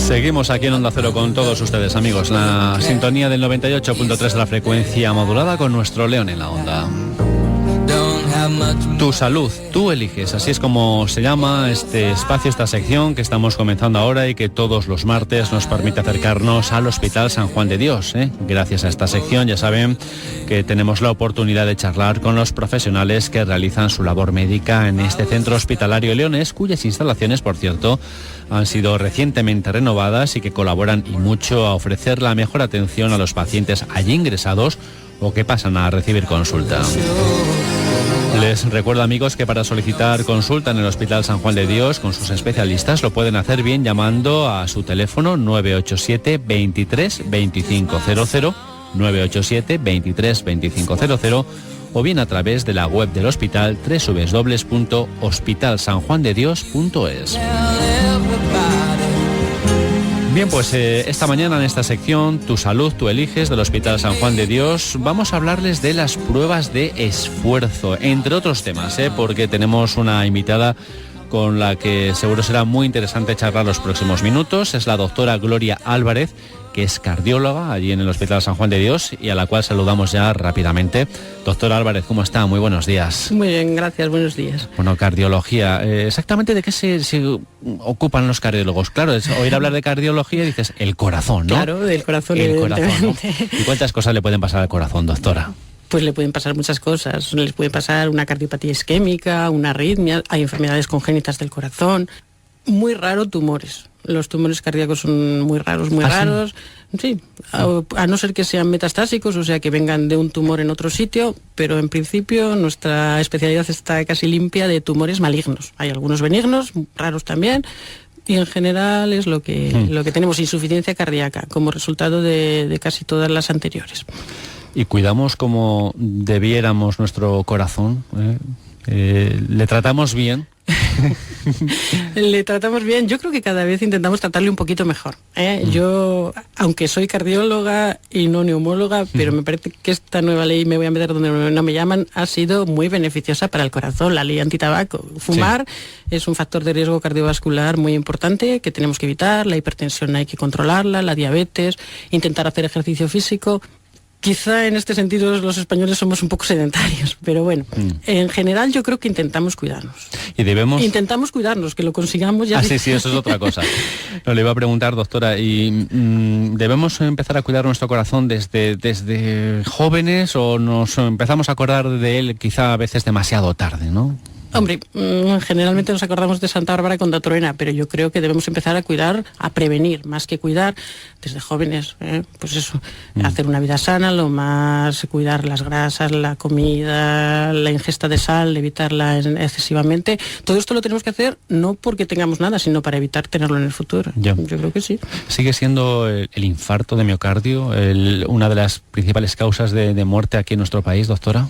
Seguimos aquí en Onda Cero con todos ustedes, amigos. La sintonía del 98.3 de la frecuencia modulada con nuestro León en la onda. Tu salud, tú eliges. Así es como se llama este espacio, esta sección que estamos comenzando ahora y que todos los martes nos permite acercarnos al Hospital San Juan de Dios. Gracias a esta sección ya saben que tenemos la oportunidad de charlar con los profesionales que realizan su labor médica en este centro hospitalario Leones, cuyas instalaciones, por cierto, han sido recientemente renovadas y que colaboran y mucho a ofrecer la mejor atención a los pacientes allí ingresados o que pasan a recibir consulta. Les recuerdo, amigos, que para solicitar consulta en el Hospital San Juan de Dios con sus especialistas lo pueden hacer bien llamando a su teléfono 987 23 2500, 987 23 2500, o bien a través de la web del hospital www.hospitalsanjuandedios.es. Bien, pues esta mañana en esta sección, Tu salud, tú eliges, del Hospital San Juan de Dios, vamos a hablarles de las pruebas de esfuerzo, entre otros temas, porque tenemos una invitada con la que seguro será muy interesante charlar los próximos minutos. Es la doctora Gloria Álvarez, que es cardióloga allí en el Hospital San Juan de Dios y a la cual saludamos ya rápidamente. Doctora Álvarez, ¿cómo está? Muy buenos días. Muy bien, gracias, buenos días. Bueno, cardiología, ¿exactamente de qué se ocupan los cardiólogos? Claro, es oír hablar de cardiología y dices, el corazón, ¿no? Claro, del corazón, el evidentemente. Corazón, ¿no? ¿Y cuántas cosas le pueden pasar al corazón, doctora? Pues le pueden pasar muchas cosas. Les puede pasar una cardiopatía isquémica, una arritmia, hay enfermedades congénitas del corazón. Muy raro tumores. Los tumores cardíacos son muy raros, muy raros. Sí, a no ser que sean metastásicos, o sea, que vengan de un tumor en otro sitio, pero en principio nuestra especialidad está casi limpia de tumores malignos. Hay algunos benignos, raros también, y en general es lo que tenemos, insuficiencia cardíaca, como resultado de casi todas las anteriores. ¿Y cuidamos como debiéramos nuestro corazón? ¿Le tratamos bien? Le tratamos bien. Yo creo que cada vez intentamos tratarle un poquito mejor. Yo, aunque soy cardióloga y no neumóloga, pero me parece que esta nueva ley, me voy a meter donde no me llaman, ha sido muy beneficiosa para el corazón. La ley antitabaco. Fumar es un factor de riesgo cardiovascular muy importante que tenemos que evitar. La hipertensión hay que controlarla, la diabetes, intentar hacer ejercicio físico. Quizá en este sentido los españoles somos un poco sedentarios, pero bueno, en general yo creo que intentamos cuidarnos. Y debemos... Intentamos cuidarnos, que lo consigamos ya... Sí, eso es otra cosa. No, le iba a preguntar, doctora, ¿y debemos empezar a cuidar nuestro corazón desde jóvenes o nos empezamos a acordar de él quizá a veces demasiado tarde, ¿no? Hombre, generalmente nos acordamos de Santa Bárbara con Truena, pero yo creo que debemos empezar a cuidar, a prevenir, más que cuidar desde jóvenes, pues eso, hacer una vida sana, lo más cuidar las grasas, la comida, la ingesta de sal, evitarla excesivamente. Todo esto lo tenemos que hacer no porque tengamos nada, sino para evitar tenerlo en el futuro. Yo creo que sí. ¿Sigue siendo el infarto de miocardio una de las principales causas de muerte aquí en nuestro país, doctora?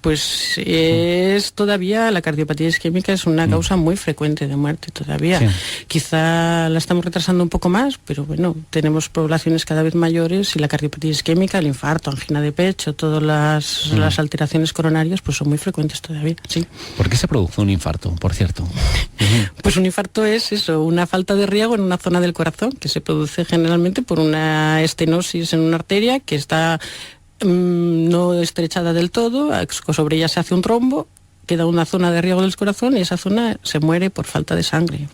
Pues es todavía, la cardiopatía isquémica es una causa muy frecuente de muerte todavía. Sí. Quizá la estamos retrasando un poco más, pero bueno, tenemos poblaciones cada vez mayores y la cardiopatía isquémica, el infarto, angina de pecho, todas las alteraciones coronarias, pues son muy frecuentes todavía, sí. ¿Por qué se produce un infarto, por cierto? Pues un infarto es eso, una falta de riego en una zona del corazón, que se produce generalmente por una estenosis en una arteria que está... no estrechada del todo, sobre ella se hace un trombo, queda una zona de riego del corazón y esa zona se muere por falta de sangre.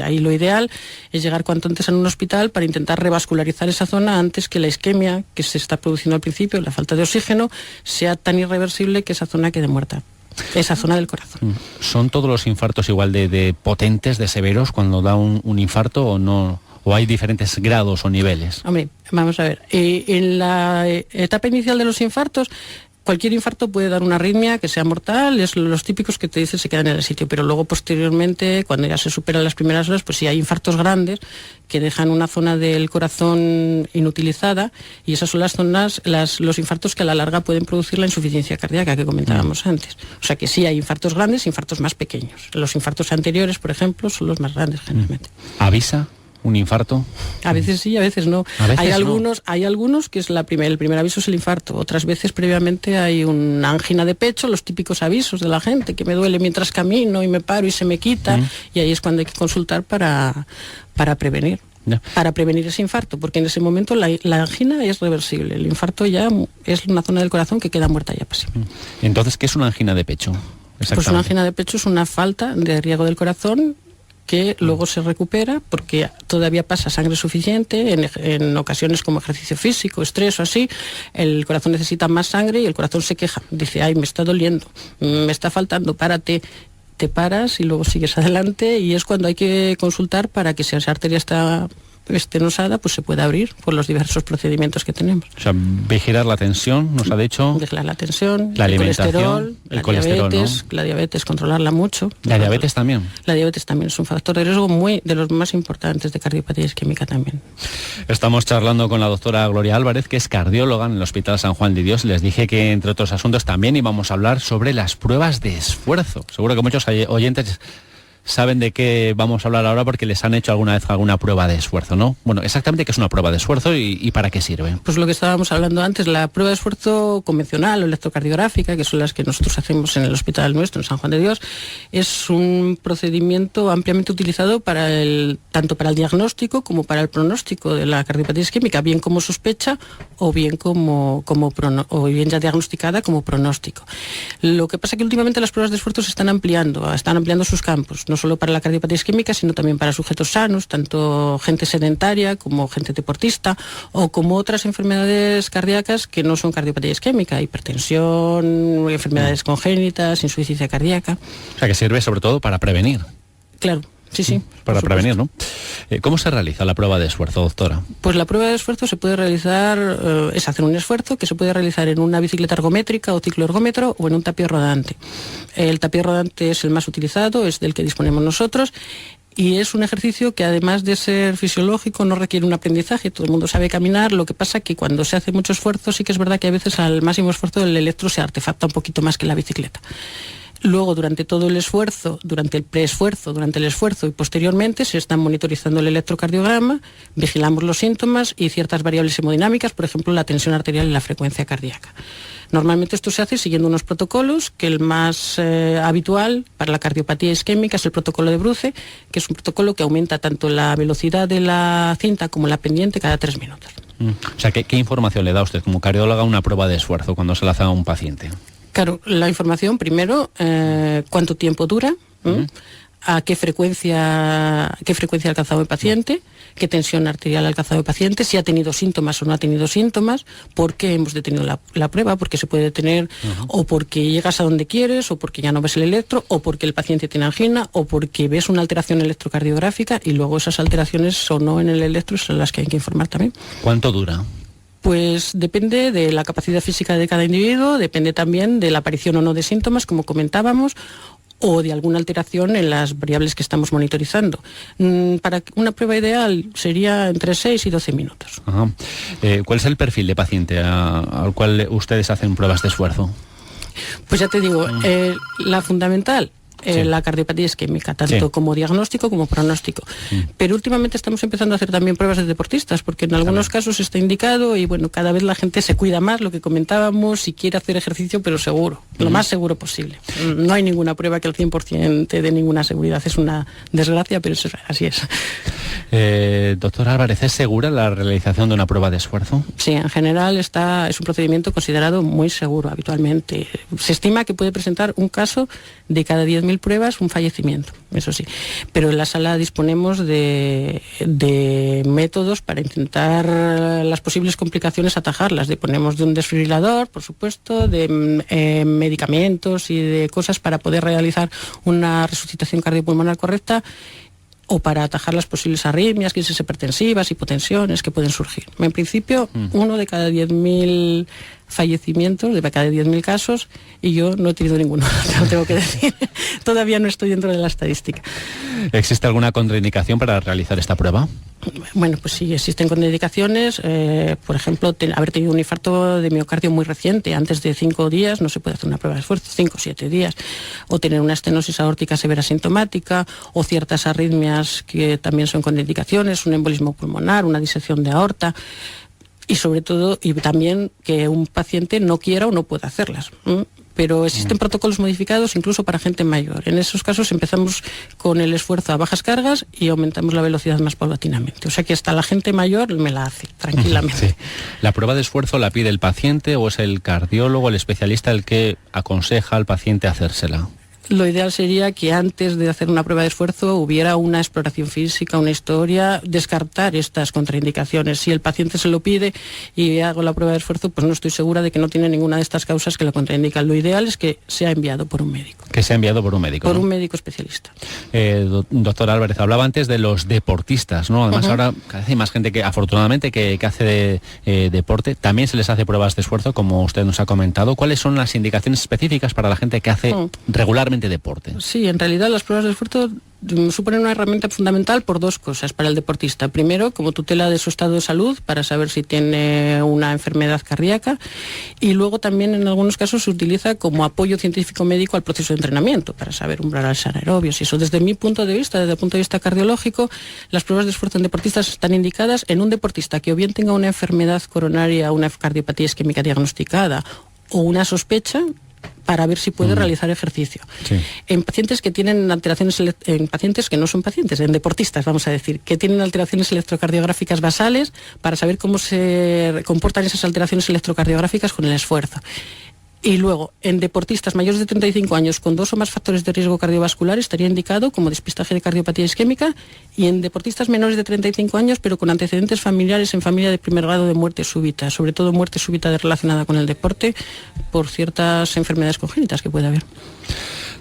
Ahí lo ideal es llegar cuanto antes a un hospital para intentar revascularizar esa zona antes que la isquemia que se está produciendo al principio, la falta de oxígeno, sea tan irreversible que esa zona quede muerta. Esa zona del corazón. ¿Son todos los infartos igual de potentes, de severos cuando da un infarto o no? ¿O hay diferentes grados o niveles? Hombre, vamos a ver. En la etapa inicial de los infartos, cualquier infarto puede dar una arritmia que sea mortal, es los típicos que te dicen se quedan en el sitio, pero luego posteriormente, cuando ya se superan las primeras horas, pues sí hay infartos grandes que dejan una zona del corazón inutilizada y esas son las zonas, los infartos que a la larga pueden producir la insuficiencia cardíaca que comentábamos antes. O sea que sí hay infartos grandes e infartos más pequeños. Los infartos anteriores, por ejemplo, son los más grandes generalmente. ¿Avisa un infarto? A veces sí, a veces no. Hay algunos que es el primer aviso es el infarto. Otras veces previamente hay una angina de pecho, los típicos avisos de la gente, que me duele mientras camino y me paro y se me quita, y ahí es cuando hay que consultar para prevenir. para prevenir ese infarto, porque en ese momento la angina es reversible, el infarto ya es una zona del corazón que queda muerta ya pasiva. Entonces, ¿qué es una angina de pecho? Pues una angina de pecho es una falta de riego del corazón que luego se recupera porque todavía pasa sangre suficiente, en ocasiones como ejercicio físico, estrés o así, el corazón necesita más sangre y el corazón se queja, dice, ay, me está doliendo, me está faltando, párate. Te paras y luego sigues adelante y es cuando hay que consultar para que si esa arteria está estenosada, pues se puede abrir por los diversos procedimientos que tenemos. O sea, vigilar la tensión, nos ha dicho. Vigilar la tensión, la alimentación, el colesterol, diabetes, ¿no? La diabetes, controlarla mucho. ¿La diabetes también? La diabetes también es un factor de riesgo de los más importantes de cardiopatía isquémica también. Estamos charlando con la doctora Gloria Álvarez, que es cardióloga en el Hospital San Juan de Dios. Les dije que, entre otros asuntos, también íbamos a hablar sobre las pruebas de esfuerzo. Seguro que muchos oyentes saben de qué vamos a hablar ahora porque les han hecho alguna vez alguna prueba de esfuerzo, ¿no? Bueno, exactamente qué es una prueba de esfuerzo y para qué sirve. Pues lo que estábamos hablando antes, la prueba de esfuerzo convencional o electrocardiográfica, que son las que nosotros hacemos en el hospital nuestro, en San Juan de Dios, es un procedimiento ampliamente utilizado tanto para el diagnóstico como para el pronóstico de la cardiopatía isquémica, bien como sospecha o bien bien ya diagnosticada como pronóstico. Lo que pasa es que últimamente las pruebas de esfuerzo se están ampliando sus campos, no solo para la cardiopatía isquémica, sino también para sujetos sanos, tanto gente sedentaria como gente deportista, o como otras enfermedades cardíacas que no son cardiopatía isquémica, hipertensión, enfermedades congénitas, insuficiencia cardíaca. O sea, que sirve sobre todo para prevenir. Claro. Sí. Para prevenir, ¿no? ¿Cómo se realiza la prueba de esfuerzo, doctora? Pues la prueba de esfuerzo se puede realizar, es hacer un esfuerzo que se puede realizar en una bicicleta ergométrica o cicloergómetro o en un tapiz rodante. El tapiz rodante es el más utilizado, es del que disponemos nosotros. Y es un ejercicio que además de ser fisiológico no requiere un aprendizaje, todo el mundo sabe caminar, lo que pasa que cuando se hace mucho esfuerzo sí que es verdad que a veces al máximo esfuerzo el electro se artefacta un poquito más que la bicicleta. Luego, durante todo el esfuerzo, durante el preesfuerzo, durante el esfuerzo y posteriormente se están monitorizando el electrocardiograma, vigilamos los síntomas y ciertas variables hemodinámicas, por ejemplo, la tensión arterial y la frecuencia cardíaca. Normalmente esto se hace siguiendo unos protocolos, que el más habitual para la cardiopatía isquémica es el protocolo de Bruce, que es un protocolo que aumenta tanto la velocidad de la cinta como la pendiente cada 3 minutos. O sea, ¿qué información le da usted como cardióloga a una prueba de esfuerzo cuando se la hace a un paciente? Claro, la información primero, cuánto tiempo dura, a qué frecuencia ha alcanzado el paciente, qué tensión arterial ha alcanzado el paciente, si ha tenido síntomas o no ha tenido síntomas, por qué hemos detenido la prueba, porque se puede detener o porque llegas a donde quieres, o porque ya no ves el electro, o porque el paciente tiene angina, o porque ves una alteración electrocardiográfica y luego esas alteraciones o no en el electro son las que hay que informar también. ¿Cuánto dura? Pues depende de la capacidad física de cada individuo, depende también de la aparición o no de síntomas, como comentábamos, o de alguna alteración en las variables que estamos monitorizando. Para una prueba ideal sería entre 6 y 12 minutos. Ajá. ¿Cuál es el perfil de paciente al cual ustedes hacen pruebas de esfuerzo? Pues ya te digo, la fundamental, la cardiopatía isquémica, tanto como diagnóstico como pronóstico. Pero últimamente estamos empezando a hacer también pruebas de deportistas, porque en algunos casos está indicado y bueno, cada vez la gente se cuida más, lo que comentábamos, y quiere hacer ejercicio, pero seguro, lo más seguro posible. No hay ninguna prueba que al 100% te dé ninguna seguridad, es una desgracia, pero así es. Doctor Álvarez, ¿es segura la realización de una prueba de esfuerzo? Sí, en general es un procedimiento considerado muy seguro habitualmente. Se estima que puede presentar un caso de cada 10.000 pruebas, un fallecimiento, eso sí. Pero en la sala disponemos de métodos para intentar las posibles complicaciones atajarlas. Disponemos de un desfibrilador, por supuesto, de medicamentos y de cosas para poder realizar una resucitación cardiopulmonar correcta, o para atajar las posibles arritmias, crisis hipertensivas, hipotensiones que pueden surgir. En principio, uno de cada 10.000 fallecimientos, de cada 10.000 casos, y yo no he tenido ninguno, te lo tengo que decir. Todavía no estoy dentro de la estadística. ¿Existe alguna contraindicación para realizar esta prueba? Bueno, pues sí, existen contraindicaciones. Por ejemplo, haber tenido un infarto de miocardio muy reciente, antes de 5 días, no se puede hacer una prueba de esfuerzo, 5 o 7 días. O tener una estenosis aórtica severa sintomática, o ciertas arritmias que también son contraindicaciones, un embolismo pulmonar, una disección de aorta. Y sobre todo, y también que un paciente no quiera o no pueda hacerlas. pero existen protocolos modificados incluso para gente mayor. En esos casos empezamos con el esfuerzo a bajas cargas y aumentamos la velocidad más paulatinamente. O sea que hasta la gente mayor me la hace tranquilamente. Sí. ¿La prueba de esfuerzo la pide el paciente o es el cardiólogo, el especialista, el que aconseja al paciente hacérsela? Lo ideal sería que antes de hacer una prueba de esfuerzo hubiera una exploración física, una historia, descartar estas contraindicaciones. Si el paciente se lo pide y hago la prueba de esfuerzo, pues no estoy segura de que no tiene ninguna de estas causas que lo contraindican. Lo ideal es que sea enviado por un médico. Que sea enviado por un médico. Por ¿no? un médico especialista. Doctor Álvarez, hablaba antes de los deportistas, ¿no? Además ahora cada vez hay más gente que afortunadamente que hace deporte. También se les hace pruebas de esfuerzo, como usted nos ha comentado. ¿Cuáles son las indicaciones específicas para la gente que hace regularmente deporte? Sí, en realidad las pruebas de esfuerzo suponen una herramienta fundamental por dos cosas para el deportista. Primero, como tutela de su estado de salud para saber si tiene una enfermedad cardíaca, y luego también en algunos casos se utiliza como apoyo científico médico al proceso de entrenamiento para saber umbrales anaerobios y eso. Desde mi punto de vista, desde el punto de vista cardiológico, las pruebas de esfuerzo en deportistas están indicadas en un deportista que o bien tenga una enfermedad coronaria, una cardiopatía isquémica diagnosticada o una sospecha, para ver si puede realizar ejercicio. Sí. En pacientes que tienen alteraciones, en pacientes que no son pacientes, en deportistas, vamos a decir, que tienen alteraciones electrocardiográficas basales, para saber cómo se comportan esas alteraciones electrocardiográficas con el esfuerzo. Y luego, en deportistas mayores de 35 años con 2 o más factores de riesgo cardiovascular estaría indicado como despistaje de cardiopatía isquémica, y en deportistas menores de 35 años pero con antecedentes familiares en familia de primer grado de muerte súbita, sobre todo muerte súbita relacionada con el deporte por ciertas enfermedades congénitas que puede haber.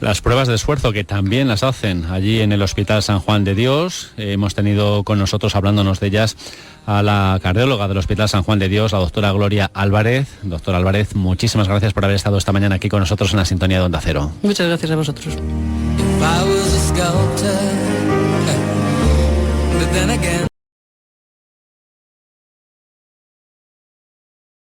Las pruebas de esfuerzo que también las hacen allí en el Hospital San Juan de Dios. Hemos tenido con nosotros, hablándonos de ellas, a la cardióloga del Hospital San Juan de Dios, la doctora Gloria Álvarez. Doctor Álvarez, muchísimas gracias por haber estado esta mañana aquí con nosotros en la sintonía de Onda Cero. Muchas gracias a vosotros.